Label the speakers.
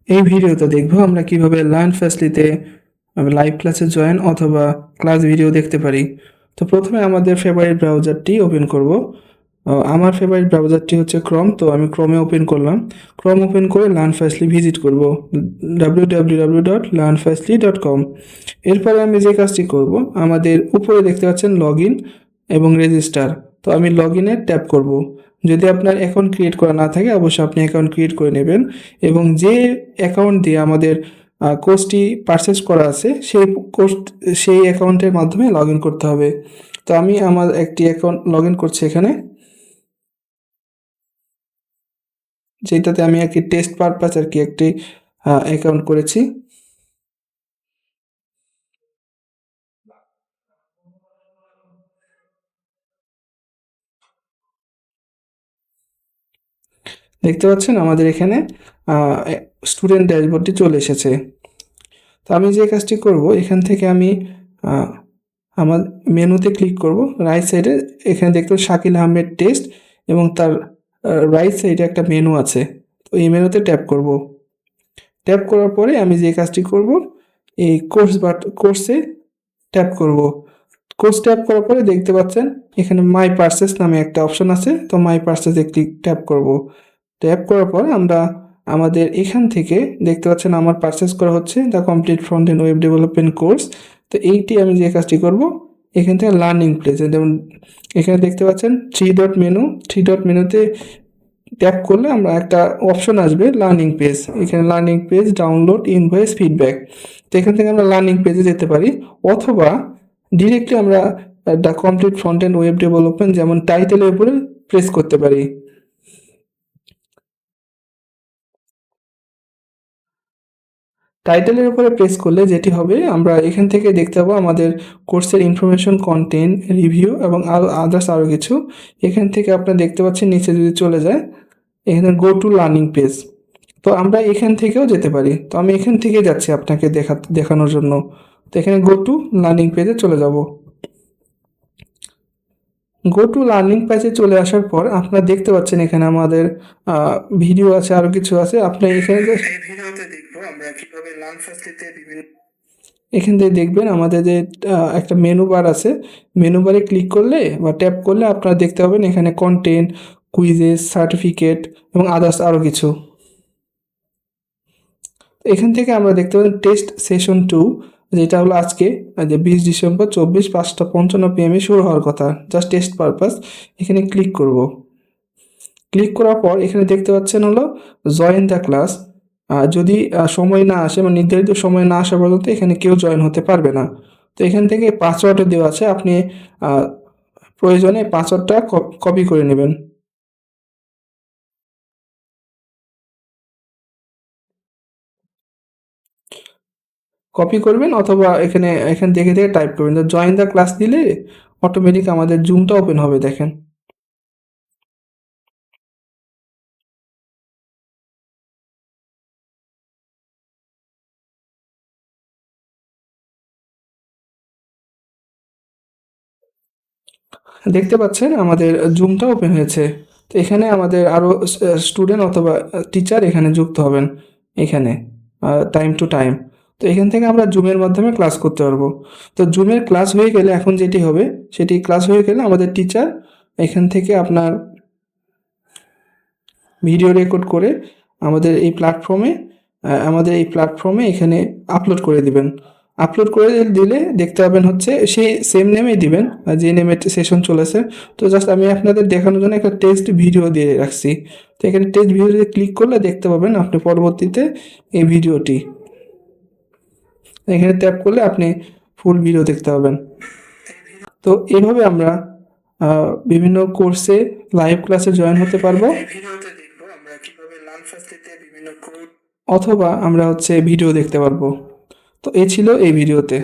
Speaker 1: এই ভিডিওতে দেখবো আমরা কিভাবে লার্ন ফাস্টলিতে লাইভ ক্লাসে জয়েন অথবা ক্লাস ভিডিও দেখতে পারি। তো প্রথমে আমাদের ফেভারিট ব্রাউজারটি ওপেন করব। আমার ফেভারিট ব্রাউজারটি হচ্ছে ক্রোম, তো আমি ক্রোমে ওপেন করলাম। ক্রোম ওপেন করে লার্ন ফাস্টলি ভিজিট করব www.learnfastly.com। এরপরে আমি যে কাজটি করব, আমাদের উপরে দেখতে পাচ্ছেন লগ ইন এবং রেজিস্টার, তো আমি লগ ইনে ট্যাপ করব। যদি আপনার অ্যাকাউন্ট ক্রিয়েট করা না থাকে অবশ্যই আপনি অ্যাকাউন্ট ক্রিয়েট করে নেবেন এবং যে অ্যাকাউন্ট দিয়ে আমাদের কোর্সটি পারচেস করা আছে সেই অ্যাকাউন্টের মাধ্যমে লগ ইন করতে হবে। তো আমি আমার একটি অ্যাকাউন্ট লগ ইন করছি এখানে, যেটাতে আমি একটি টেস্ট পারপাস আর কি একটি অ্যাকাউন্ট করেছি। দেখতে পাচ্ছেন আমাদের এখানে স্টুডেন্ট ড্যাশবোর্ডটি চলে এসেছে। তো আমি যে কাজটি করব, এখান থেকে আমি আমার মেনুতে ক্লিক করব। রাইট সাইডে এখানে দেখতে শাকিল আহমেদ টেস্ট এবং তার রাইট সাইডে একটা মেনু আছে, তো এই মেনুতে ট্যাপ করব। ট্যাপ করার পরে আমি যে কাজটি করব, এই কোর্সে ট্যাপ করব। কোর্স ট্যাপ করার পরে দেখতে পাচ্ছেন এখানে মাই পার্সেস নামে একটা অপশন আছে, তো মাই পার্সেসে ট্যাপ করব। ট্যাপ করার পর আমরা আমাদের এখান থেকে দেখতে পাচ্ছেন আমার পারচেস করা হচ্ছে the complete front end web development course. তো এইটি আমি যে কাজটি করব, এখান থেকে লার্নিং প্লেস, যেমন এখানে দেখতে পাচ্ছেন থ্রি ডট মেনুতে ট্যাপ করলে আমরা একটা অপশন আসবে লার্নিং পেজ। এখানে learning page, download, invoice, feedback. তো এখান থেকে আমরা লার্নিং পেজে যেতে পারি অথবা ডিরেক্টলি আমরা the complete front end web development যেমন টাইটেলের উপরে প্রেস করতে পারি। টাইটেলের উপরে প্রেস করলে যেটি হবে, আমরা এখান থেকে দেখতে পাবো আমাদের কোর্সের ইনফরমেশন, কন্টেন্ট, রিভিউ এবং আরও কিছু। এখান থেকে আপনারা দেখতে পাচ্ছেন নিচে যদি চলে যায় এখানে গো টু লার্নিং পেজ, তো আমরা এখান থেকেও যেতে পারি। তো আমি এখান থেকে যাচ্ছি আপনাকে দেখানোর জন্য। তো এখানে গো টু লার্নিং পেজে চলে যাব। গো টু লার্নিং পেজে চলে আসার পর আপনারা দেখতে পাচ্ছেন এখানে আমাদের ভিডিও আছে, আরও কিছু আছে। আপনি এখানে এই ভিডিওতে দেখবো আমরা কিভাবে লার্ন ফাস্টলিতে এখান থেকে দেখবেন আমাদের যে একটা মেনু বার আছে, মেনু বারে ক্লিক করলে বা ট্যাপ করলে আপনারা দেখতে পাবেন এখানে কন্টেন্ট, কুইজেস, সার্টিফিকেট এবং আদার্স আরও কিছু। এখান থেকে আমরা দেখতে পাবেন টেস্ট সেশন 2, যেটা হলো আজকে যে 20 ডিসেম্বর 5:55 PM শুরু হওয়ার কথা, জাস্ট টেস্ট পারপাস। এখানে ক্লিক করব। ক্লিক করার পর এখানে দেখতে পাচ্ছেন হলো জয়েন দ্য ক্লাস। যদি সময় না আসে বা নির্ধারিত সময় না আসা পর্যন্ত এখানে কেউ জয়েন হতে পারবে না। তো এখান থেকে পাসওয়ার্ডও দেওয়া আছে, আপনি প্রয়োজনে পাসওয়ার্ডটা কপি করে নেবেন। কপি করবেন অথবা এখান দেখে টাইপ করবেন। তো জয়েন দ্য ক্লাস দিলে অটোমেটিক আমাদের জুমটা ওপেন হবে, দেখেন। দেখতে পাচ্ছেন আমাদের জুমটা ওপেন হয়েছে। তো এখানে আমাদের আরও স্টুডেন্ট অথবা টিচার এখানে যুক্ত হবেন এখানে টাইম টু টাইম। তো এখান থেকে আমরা জুমের মাধ্যমে ক্লাস করতে পারবো। তো জুমের ক্লাস হয়ে গেলে এখন যেটি হবে, সেটি ক্লাস হয়ে গেলে আমাদের টিচার এখান থেকে আপনার ভিডিও রেকর্ড করে আমাদের এই প্ল্যাটফর্মে এখানে আপলোড করে দিবেন। আপলোড করে দিলে দেখতে পাবেন হচ্ছে সেই সেম নেমেই দিবেন যে নেমে সেশন চলেছে। তো জাস্ট আমি আপনাদের দেখানোর জন্য একটা টেস্ট ভিডিও দিয়ে রাখছি। তো এখানে টেস্ট ভিডিওতে ক্লিক করলে দেখতে পাবেন আপনি পরবর্তীতে এই ভিডিওটি। এখানে ট্যাপ করলে আপনি ফুল ভিডিও দেখতে পাবেন। তো এভাবে আমরা বিভিন্ন কোর্সে লাইভ ক্লাসে জয়েন হতে পারবো। অথবা আমরা হচ্ছে ভিডিও দেখতে পারবো। তো এই ছিল এই ভিডিওতে।